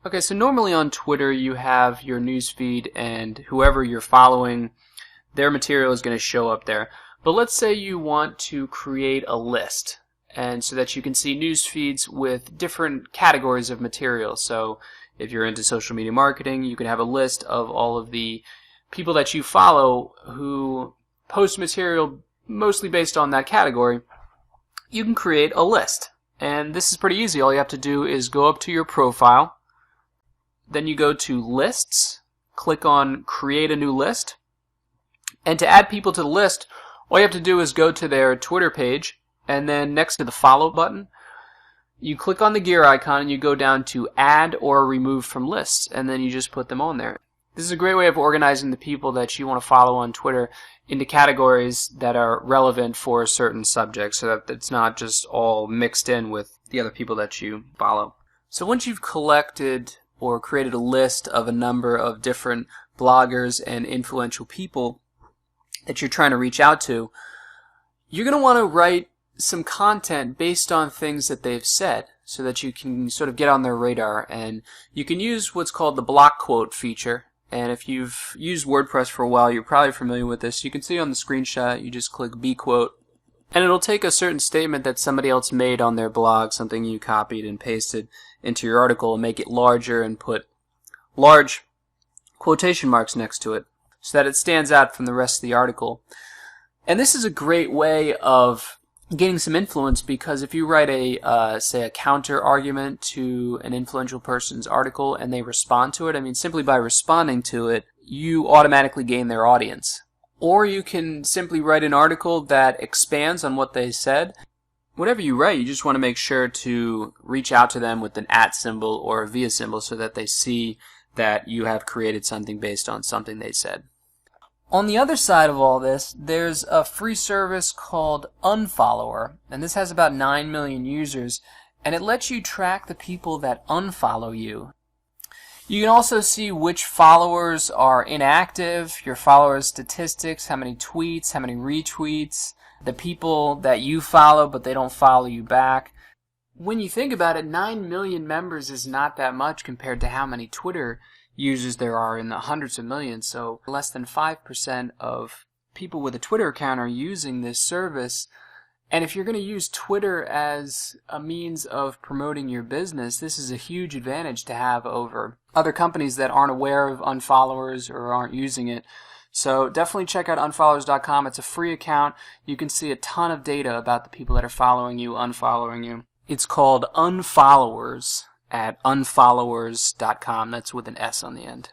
Okay, so normally on Twitter you have your newsfeed and whoever you're following, their material is going to show up there. But let's say you want to create a list, and so that you can see news feeds with different categories of material. So if you're into social media marketing, you can have a list of all of the people that you follow who post material mostly based on that category. You can create a list, and this is pretty easy. All you have to do is go up to your profile, then you go to lists, click on create a new list, and to add people to the list, all you have to do is go to their Twitter page, and then next to the follow button, you click on the gear icon and you go down to add or remove from lists, and then you just put them on there. This is a great way of organizing the people that you want to follow on Twitter into categories that are relevant for a certain subject, so that it's not just all mixed in with the other people that you follow. So once you've collected or created a list of a number of different bloggers and influential people that you're trying to reach out to, you're going to want to write some content based on things that they've said so that you can sort of get on their radar. And you can use what's called the block quote feature. And if you've used WordPress for a while, you're probably familiar with this. You can see on the screenshot, you just click B quote, and it'll take a certain statement that somebody else made on their blog, something you copied and pasted into your article, and make it larger and put large quotation marks next to it so that it stands out from the rest of the article. And this is a great way of gaining some influence, because if you write say a counter argument to an influential person's article and they respond to it, I mean, simply by responding to it, you automatically gain their audience. Or you can simply write an article that expands on what they said. Whatever you write, you just want to make sure to reach out to them with an @ symbol or a via symbol so that they see that you have created something based on something they said. On the other side of all this, there's a free service called Unfollower, and this has about 9 million users, and it lets you track the people that unfollow you. You can also see which followers are inactive, your followers' statistics, how many tweets, how many retweets, the people that you follow but they don't follow you back. When you think about it, 9 million members is not that much compared to how many Twitter users there are in the hundreds of millions. So less than 5% of people with a Twitter account are using this service. And if you're going to use Twitter as a means of promoting your business, this is a huge advantage to have over other companies that aren't aware of Unfollowers or aren't using it. So definitely check out unfollowers.com. It's a free account. You can see a ton of data about the people that are following you, unfollowing you. It's called Unfollowers at unfollowers.com. That's with an S on the end.